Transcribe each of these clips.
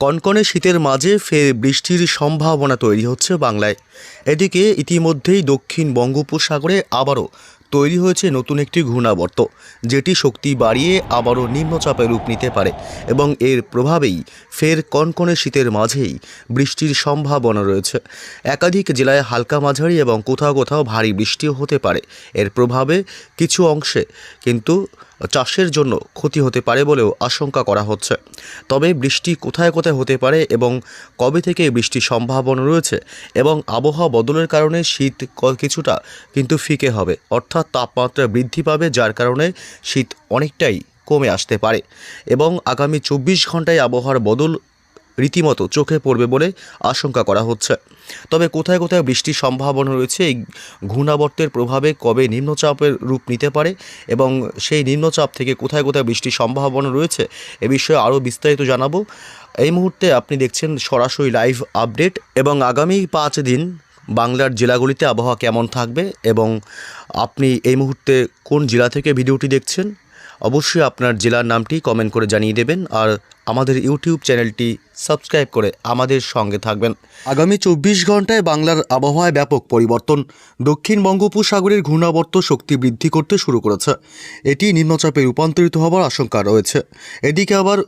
কনকনে শীতের মাঝে ফের বৃষ্টির সম্ভাবনা তৈরি হচ্ছে বাংলায়। এদিকে ইতিমধ্যেই দক্ষিণ বঙ্গোপসাগরে আবারও তৈরি হয়েছে নতুন একটি ঘূর্ণাবর্ত, যেটি শক্তি বাড়িয়ে আবারও নিম্নচাপে রূপ নিতে পারে এবং এর প্রভাবেই ফের কনকনে শীতের মাঝেই বৃষ্টির সম্ভাবনা রয়েছে। একাধিক জেলায় হালকা মাঝারি এবং কোথাও কোথাও ভারী বৃষ্টিও হতে পারে। এর প্রভাবে কিছু অংশে কিন্তু চাষের জন্য ক্ষতি হতে পারে বলেও আশঙ্কা করা হচ্ছে। তবে বৃষ্টি কোথায় কোথায় হতে পারে এবং কবে থেকে বৃষ্টির সম্ভাবনা রয়েছে এবং আবহাওয়া বদলের কারণে শীত কিছুটা কিন্তু ফিকে হবে, অর্থাৎ তাপমাত্রা বৃদ্ধি পাবে, যার কারণে শীত অনেকটাই কমে আসতে পারে এবং আগামী 24 ঘন্টায় আবহাওয়ার বদল রীতিমতো চোখে পড়বে বলে আশঙ্কা করা হচ্ছে। তবে কোথায় কোথায় বৃষ্টির সম্ভাবনা রয়েছে, এই ঘূর্ণাবর্তের প্রভাবে কবে নিম্নচাপের রূপ নিতে পারে এবং সেই নিম্নচাপ থেকে কোথায় কোথায় বৃষ্টির সম্ভাবনা রয়েছে, এ বিষয়ে আরও বিস্তারিত জানাবো। এই মুহূর্তে আপনি দেখছেন সরাসরি লাইভ আপডেট এবং আগামী 5 দিন বাংলার জেলাগুলিতে আবহাওয়া কেমন থাকবে এবং আপনি এই মুহূর্তে কোন জেলা থেকে ভিডিওটি দেখছেন অবশ্যই আপনার জেলার নামটি কমেন্ট করে জানিয়ে দেবেন আর আমাদের ইউটিউব চ্যানেলটি সাবস্ক্রাইব করে আমাদের সঙ্গে থাকবেন। আগামী 24 ঘন্টায় বাংলার আবহাওয়ায় ব্যাপক পরিবর্তন। দক্ষিণ বঙ্গোপসাগরের ঘূর্ণাবর্ত শক্তি বৃদ্ধি করতে শুরু করেছে। এটি নিম্নচাপে রূপান্তরিত হওয়ার আশঙ্কা রয়েছে। এদিকে আবার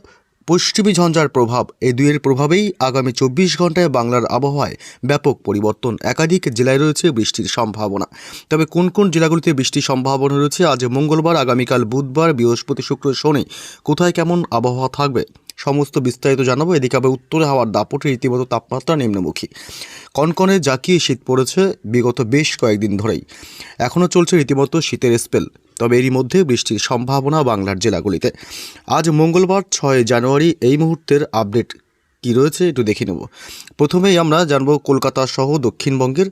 পশ্চিমী ঝঞ্ঝার প্রভাব, এই দুইয়ের প্রভাবেই আগামী 24 ঘন্টায় বাংলার আবহাওয়ায় ব্যাপক পরিবর্তন। একাধিক জেলায় রয়েছে বৃষ্টির সম্ভাবনা। তবে কোন কোন জেলাগুলিতে বৃষ্টির সম্ভাবনা রয়েছে, আজ মঙ্গলবার, আগামীকাল বুধবার, বৃহস্পতি, শুক্র, শনি কোথায় কেমন আবহাওয়া থাকবে সমস্ত বিস্তারিত জানাবো। এদিকে আবার উত্তরে হাওয়ার দাপটে রীতিমতো তাপমাত্রা নিম্নমুখী। কনকনে জাকিয়ে শীত পড়েছে বিগত বেশ কয়েকদিন ধরেই। এখনও চলছে রীতিমতো শীতের স্পেল। তবে এরই মধ্যে বৃষ্টির সম্ভাবনা বাংলার জেলাগুলিতে। আজ মঙ্গলবার 6 জানুয়ারি এই মুহূর্তের আপডেট কী রয়েছে একটু দেখে নেব। প্রথমেই আমরা জানবো কলকাতা সহ দক্ষিণবঙ্গের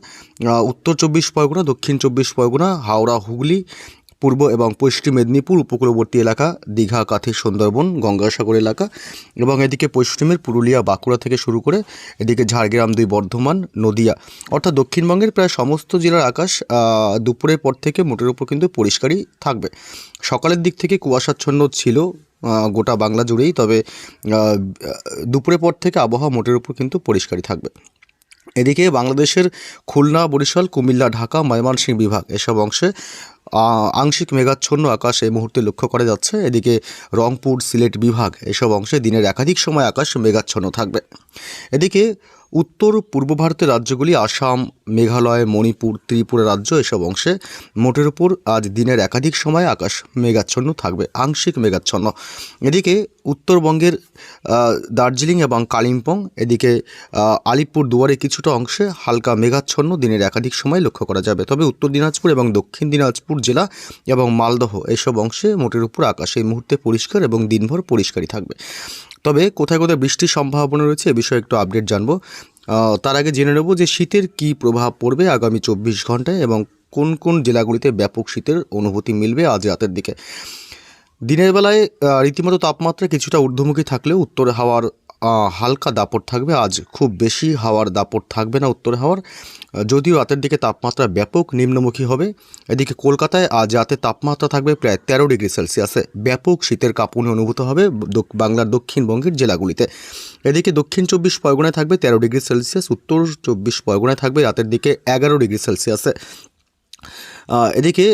উত্তর 24 পরগনা, দক্ষিণ 24 পরগনা, হাওড়া, হুগলি, পূর্ব এবং পশ্চিম মেদিনীপুর উপকূলবর্তী এলাকা, দীঘা, কাঁথি, সুন্দরবন, গঙ্গাসাগর এলাকা এবং এদিকে পশ্চিমের পুরুলিয়া, বাঁকুড়া থেকে শুরু করে এদিকে ঝাড়গ্রাম, 2 বর্ধমান, নদিয়া, অর্থাৎ দক্ষিণবঙ্গের প্রায় সমস্ত জেলার আকাশ দুপুরের পর থেকে মোটের উপর কিন্তু পরিষ্কারই থাকবে। সকালের দিক থেকে কুয়াশাচ্ছন্ন ছিল গোটা বাংলা জুড়েই, তবে দুপুরের পর থেকে আবহাওয়া মোটের উপর কিন্তু পরিষ্কারই থাকবে। এদিকে বাংলাদেশের খুলনা, বরিশাল, কুমিল্লা, ঢাকা, ময়মনসিংহ বিভাগ এসব অংশে আংশিক মেঘাচ্ছন্ন আকাশ এই মুহূর্তে লক্ষ্য করা যাচ্ছে। এদিকে রংপুর, সিলেট বিভাগ এসব অংশে দিনের একাধিক সময় আকাশ মেঘাচ্ছন্ন থাকবে। এদিকে উত্তর পূর্ব ভারতের রাজ্যগুলি আসাম, মেঘালয়, মণিপুর, ত্রিপুরা রাজ্য এসব অংশে মোটের উপর আজ দিনের একাধিক সময় আকাশ মেঘাচ্ছন্ন থাকবে, আংশিক মেঘাচ্ছন্ন। এদিকে উত্তরবঙ্গের দার্জিলিং এবং কালিম্পং, এদিকে আলিপুর দুয়ারে কিছুটা অংশে হালকা মেঘাচ্ছন্ন দিনের একাধিক সময় লক্ষ্য করা যাবে। তবে উত্তর দিনাজপুর এবং দক্ষিণ দিনাজপুর জেলা এবং মালদহ এসব অংশে মোটের উপর আকাশ এই মুহূর্তে পরিষ্কার এবং দিনভর পরিষ্কারই থাকবে। তবে কোথায় কোথায় বৃষ্টির সম্ভাবনা রয়েছে এ বিষয়ে একটু আপডেট জানবো। তার আগে জেনে নেব যে শীতের কী প্রভাব পড়বে আগামী 24 ঘন্টায় এবং কোন কোন জেলাগুলিতে ব্যাপক শীতের অনুভূতি মিলবে আজ রাতের দিকে। দিনের বেলায় রীতিমতো তাপমাত্রা কিছুটা ঊর্ধ্বমুখী থাকলেও উত্তরে হাওয়ার হালকা দাপট থাকবে। আজ খুব বেশি হাওয়ার দাপট থাকবে না উত্তরে হাওয়ার, যদিও রাতের দিকে তাপমাত্রা ব্যাপক নিম্নমুখী হবে। এদিকে কলকাতায় আজ রাতে তাপমাত্রা থাকবে প্রায় 13 ডিগ্রি সেলসিয়াসে। ব্যাপক শীতের কাঁপুনি অনুভূত হবে বাংলার দক্ষিণবঙ্গের জেলাগুলিতে। এদিকে দক্ষিণ 24 পরগনায় থাকবে 13 ডিগ্রি সেলসিয়াস, উত্তর 24 পরগনায় থাকবে রাতের দিকে 11 ডিগ্রি সেলসিয়াসে। এদিকে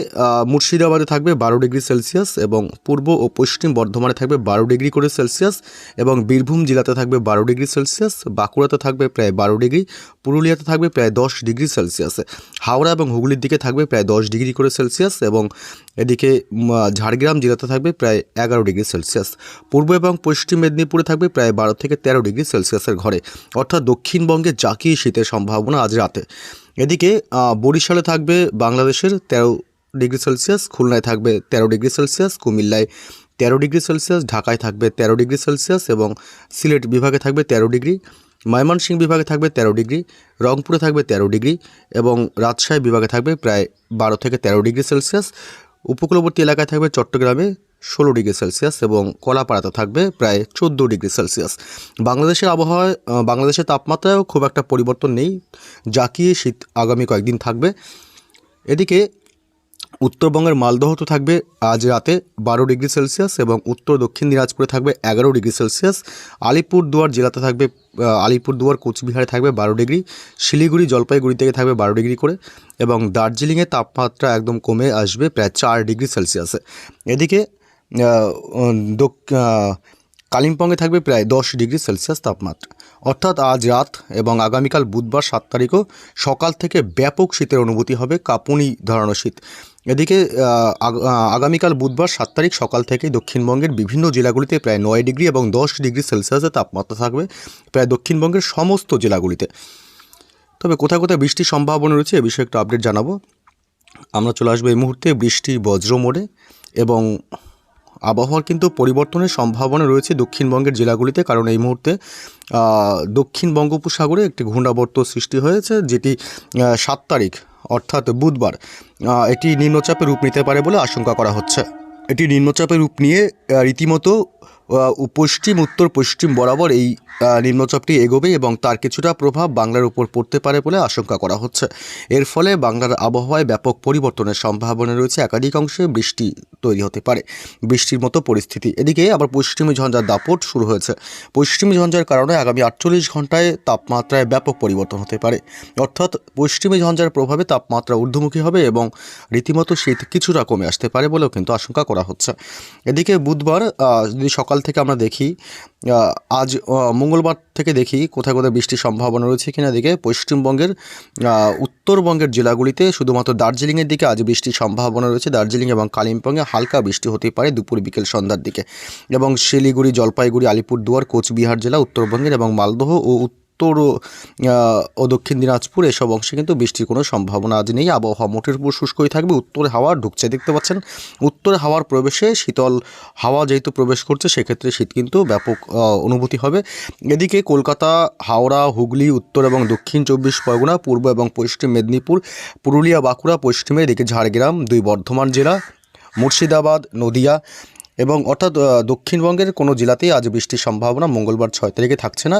মুর্শিদাবাদে থাকবে 12 ডিগ্রি সেলসিয়াস এবং পূর্ব ও পশ্চিম বর্ধমানে থাকবে 12 ডিগ্রি করে সেলসিয়াস এবং বীরভূম জেলাতে থাকবে 12 ডিগ্রি সেলসিয়াস, বাঁকুড়াতে থাকবে প্রায় 12 ডিগ্রি, পুরুলিয়াতে থাকবে প্রায় 10 ডিগ্রি সেলসিয়াসে, হাওড়া এবং হুগলির দিকে থাকবে প্রায় 10 ডিগ্রি করে সেলসিয়াস এবং এদিকে ঝাড়গ্রাম জেলাতে থাকবে প্রায় 11 ডিগ্রি সেলসিয়াস। পূর্ব এবং পশ্চিম মেদিনীপুরে থাকবে প্রায় 12 থেকে 13 ডিগ্রি সেলসিয়াসের ঘরে, অর্থাৎ দক্ষিণবঙ্গে জাঁকিয়ে শীতের সম্ভাবনা আজ রাতে। এদিকে বরিশালে থাকবে বাংলাদেশের 13 ডিগ্রি সেলসিয়াস, খুলনায় থাকবে 13 ডিগ্রি সেলসিয়াস, কুমিল্লায় 13 ডিগ্রি সেলসিয়াস, ঢাকায় থাকবে 13 ডিগ্রি সেলসিয়াস এবং সিলেট বিভাগে থাকবে 13 ডিগ্রি, ময়মনসিংহ বিভাগে থাকবে 13 ডিগ্রি, রংপুরে থাকবে 13 ডিগ্রি এবং রাজশাহী বিভাগে থাকবে প্রায় 12 থেকে 13 ডিগ্রি সেলসিয়াস। উপকূলবর্তী এলাকায় থাকবে চট্টগ্রামে 16 ডিগ্রি সেলসিয়াস এবং কলাপাড়াতে থাকবে প্রায় 14 ডিগ্রি সেলসিয়াস। বাংলাদেশের আবহাওয়ায় বাংলাদেশের তাপমাত্রায়ও খুব একটা পরিবর্তন নেই, জাঁকিয়ে শীত আগামী কয়েকদিন থাকবে। এদিকে উত্তরবঙ্গের মালদহতে থাকবে আজ রাতে 12 ডিগ্রি সেলসিয়াস এবং উত্তর দক্ষিণ দিনাজপুরে থাকবে 11 ডিগ্রি সেলসিয়াস। আলিপুরদুয়ার জেলাতে থাকবে আলিপুরদুয়ার কোচবিহারে থাকবে 12 ডিগ্রি, শিলিগুড়ি জলপাইগুড়ি থেকে থাকবে 12 ডিগ্রি করে, এবং দার্জিলিংয়ে তাপমাত্রা একদম কমে আসবে প্রায় 4 ডিগ্রি সেলসিয়াসে। এদিকে কালিম্পংয়ে থাকবে প্রায় 10 ডিগ্রি সেলসিয়াস তাপমাত্রা। অর্থাৎ আজ রাত এবং আগামীকাল বুধবার 7 তারিখও সকাল থেকে ব্যাপক শীতের অনুভূতি হবে, কাঁপুনি ধরানো শীত। এদিকে আগামীকাল বুধবার 7 তারিখ সকাল থেকে দক্ষিণবঙ্গের বিভিন্ন জেলাগুলিতে প্রায় 9 ডিগ্রি এবং 10 ডিগ্রি সেলসিয়াসের তাপমাত্রা থাকবে প্রায় দক্ষিণবঙ্গের সমস্ত জেলাগুলিতে। তবে কোথায় কোথায় বৃষ্টির সম্ভাবনা রয়েছে এ বিষয়ে একটু আপডেট জানাবো। আমরা চলে আসবো এই মুহূর্তে বৃষ্টি বজ্র মোড়ে, এবং আবহাওয়ার কিন্তু পরিবর্তনের সম্ভাবনা রয়েছে দক্ষিণবঙ্গের জেলাগুলিতে, কারণ এই মুহূর্তে দক্ষিণ বঙ্গোপসাগরে একটি ঘূর্ণাবর্ত সৃষ্টি হয়েছে, যেটি 7 তারিখ অর্থাৎ বুধবার এটি নিম্নচাপের রূপ নিতে পারে বলে আশঙ্কা করা হচ্ছে। এটি নিম্নচাপের রূপ নিয়ে রীতিমতো পশ্চিম উত্তর পশ্চিম বরাবর এই নিম্নচাপটি এগোবে এবং তার কিছুটা প্রভাব বাংলার উপর পড়তে পারে বলে আশঙ্কা করা হচ্ছে। এর ফলে বাংলার আবহাওয়ায় ব্যাপক পরিবর্তনের সম্ভাবনা রয়েছে, একাধিক অংশে বৃষ্টি তৈরি হতে পারে, বৃষ্টির মতো পরিস্থিতি। এদিকে আবার পশ্চিমী ঝঞ্ঝার দাপট শুরু হয়েছে। পশ্চিমী ঝঞ্ঝার কারণে আগামী 48 ঘন্টায় তাপমাত্রায় ব্যাপক পরিবর্তন হতে পারে, অর্থাৎ পশ্চিমী ঝঞ্ঝার প্রভাবে তাপমাত্রা ঊর্ধ্বমুখী হবে এবং রীতিমতো শীত কিছুটা কমে আসতে পারে বলেও কিন্তু আশঙ্কা করা হচ্ছে। এদিকে বুধবার যদি সকাল থেকে আমরা দেখি, আজ মঙ্গলবার থেকে দেখি কোথায় কোথায় বৃষ্টির সম্ভাবনা রয়েছে কিনা। দিকে পশ্চিমবঙ্গের উত্তরবঙ্গের জেলাগুলিতে শুধুমাত্র দার্জিলিংয়ের দিকে আজ বৃষ্টির সম্ভাবনা রয়েছে। দার্জিলিং এবং কালিম্পংয়ে হালকা বৃষ্টি হতে পারে দুপুর বিকেল সন্ধ্যার দিকে, এবং শিলিগুড়ি জলপাইগুড়ি আলিপুরদুয়ার কোচবিহার জেলা উত্তরবঙ্গের এবং মালদহ ও উত্তর ও দক্ষিণ দিনাজপুর এসব অংশে কিন্তু বৃষ্টির কোনো সম্ভাবনা আজ নেই। আবহাওয়া মোটের উপর শুষ্কই থাকবে। উত্তরে হাওয়া ঢুকছে, দেখতে পাচ্ছেন উত্তরে হাওয়ার প্রবেশে শীতল হাওয়া যেহেতু প্রবেশ করছে, সেক্ষেত্রে শীত কিন্তু ব্যাপক অনুভূতি হবে। এদিকে কলকাতা, হাওড়া, হুগলি, উত্তর এবং দক্ষিণ 24 পরগনা, পূর্ব এবং পশ্চিম মেদিনীপুর, পুরুলিয়া, বাঁকুড়া, পশ্চিমের এদিকে ঝাড়গ্রাম, 2 বর্ধমান জেলা, মুর্শিদাবাদ, নদিয়া এবং অর্থাৎ দক্ষিণবঙ্গের কোনো জেলাতেই আজ বৃষ্টির সম্ভাবনা মঙ্গলবার 6 তারিখে থাকছে না।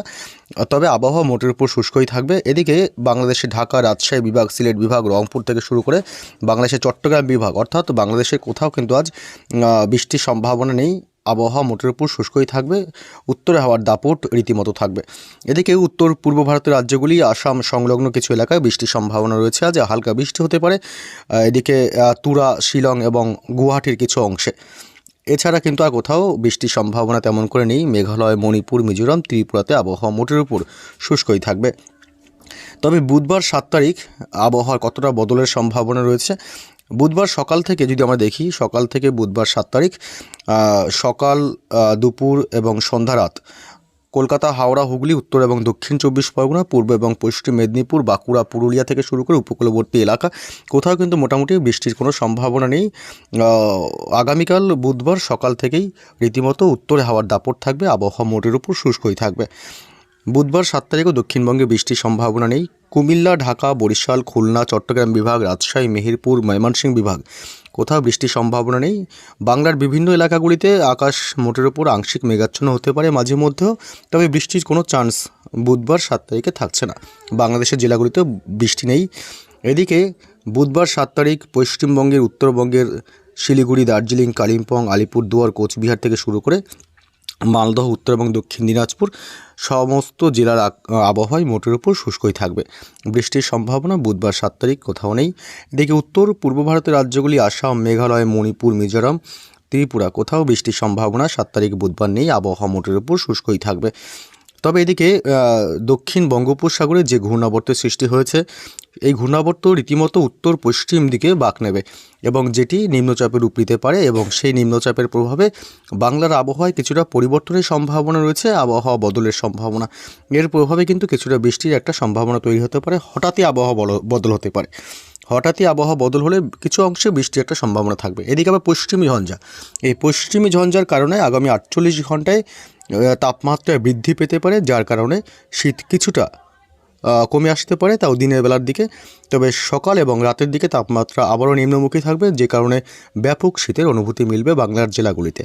তবে আবহাওয়া মোটের উপর শুষ্কই থাকবে। এদিকে বাংলাদেশের ঢাকা, রাজশাহী বিভাগ, সিলেট বিভাগ, রংপুর থেকে শুরু করে বাংলাদেশের চট্টগ্রাম বিভাগ, অর্থাৎ বাংলাদেশের কোথাও কিন্তু আজ বৃষ্টির সম্ভাবনা নেই। আবহাওয়া মোটের উপর শুষ্কই থাকবে, উত্তরে হাওয়ার দাপট রীতিমতো থাকবে। এদিকে উত্তর পূর্ব ভারতের রাজ্যগুলি, আসাম সংলগ্ন কিছু এলাকায় বৃষ্টির সম্ভাবনা রয়েছে, আজ হালকা বৃষ্টি হতে পারে। এদিকে তুরা, শিলং এবং গুয়াহাটির কিছু অংশে। এছাড়া কিন্তু আর কোথাও বৃষ্টির সম্ভাবনা তেমন করে নেই। মেঘালয়, মণিপুর, মিজোরাম, ত্রিপুরাতে আবহাওয়া মোটের উপর শুষ্কই থাকবে। তবে বুধবার 7 তারিখ আবহাওয়ার কতটা বদলের সম্ভাবনা রয়েছে। বুধবার সকাল থেকে যদি আমরা দেখি, সকাল থেকে বুধবার 7 তারিখ সকাল, দুপুর এবং সন্ধ্যা রাত কলকাতা, হাওড়া, হুগলি, উত্তর এবং দক্ষিণ 24 পরগনা, পূর্ব এবং পশ্চিম মেদিনীপুর, বাঁকুড়া, পুরুলিয়া থেকে শুরু করে উপকূলবর্তী এলাকা কোথাও কিন্তু মোটামুটি বৃষ্টির কোনো সম্ভাবনা নেই। আগামীকাল বুধবার সকাল থেকেই রীতিমতো উত্তরে হাওয়ার দাপট থাকবে, আবহাওয়া মোটের উপর শুষ্কই থাকবে। বুধবার 7 তারিখও দক্ষিণবঙ্গে বৃষ্টির সম্ভাবনা নেই। কুমিল্লা, ঢাকা, বরিশাল, খুলনা, চট্টগ্রাম বিভাগ, রাজশাহী, মেহেরপুর, ময়মনসিংহ বিভাগ কোথাও বৃষ্টির সম্ভাবনা নেই। বাংলার বিভিন্ন এলাকাগুলিতে আকাশ মোটের উপর আংশিক মেঘাচ্ছন্ন হতে পারে মাঝে মধ্যেও, তবে বৃষ্টির কোনো চান্স বুধবার 7 তারিখে থাকছে না। বাংলাদেশের জেলাগুলিতেও বৃষ্টি নেই। এদিকে বুধবার 7 তারিখ পশ্চিমবঙ্গের উত্তরবঙ্গের শিলিগুড়ি, দার্জিলিং, কালিম্পং, আলিপুরদুয়ার, কোচবিহার থেকে শুরু করে মালদহ, উত্তর এবং দক্ষিণ দিনাজপুর সমস্ত জেলার আবহাওয়ায় মোটের উপর শুষ্কই থাকবে। বৃষ্টির সম্ভাবনা বুধবার 7 তারিখ কোথাও নেই। এদিকে উত্তর পূর্ব ভারতের রাজ্যগুলি আসাম, মেঘালয়, মণিপুর, মিজোরাম, ত্রিপুরা কোথাও বৃষ্টির সম্ভাবনা 7 তারিখ বুধবার নেই। আবহাওয়া মোটের উপর শুষ্কই থাকবে। তবে এদিকে দক্ষিণ বঙ্গোপসাগরে যে ঘূর্ণাবর্তের সৃষ্টি হয়েছে, এই ঘূর্ণাবর্ত রীতিমতো উত্তর পশ্চিম দিকে বাঁক নেবে এবং যেটি নিম্নচাপের রূপ নিতে পারে, এবং সেই নিম্নচাপের প্রভাবে বাংলার আবহাওয়ায় কিছুটা পরিবর্তনের সম্ভাবনা রয়েছে, আবহাওয়া বদলের সম্ভাবনা। এর প্রভাবে কিন্তু কিছুটা বৃষ্টির একটা সম্ভাবনা তৈরি হতে পারে, হঠাৎই আবহাওয়া বদল হতে পারে। হঠাৎই আবহাওয়া বদল হলে কিছু অংশে বৃষ্টির একটা সম্ভাবনা থাকবে। এদিকে আবার পশ্চিমী ঝঞ্ঝা, এই পশ্চিমী ঝঞ্ঝার কারণে আগামী 48 ঘন্টায় তাপমাত্রা বৃদ্ধি পেতে পারে, যার কারণে শীত কিছুটা কমে আসতে পারে, তাও দিনের বেলার দিকে। তবে সকাল এবং রাতের দিকে তাপমাত্রা আবারও নিম্নমুখী থাকবে, যে কারণে ব্যাপক শীতের অনুভূতি মিলবে বাংলার জেলাগুলিতে।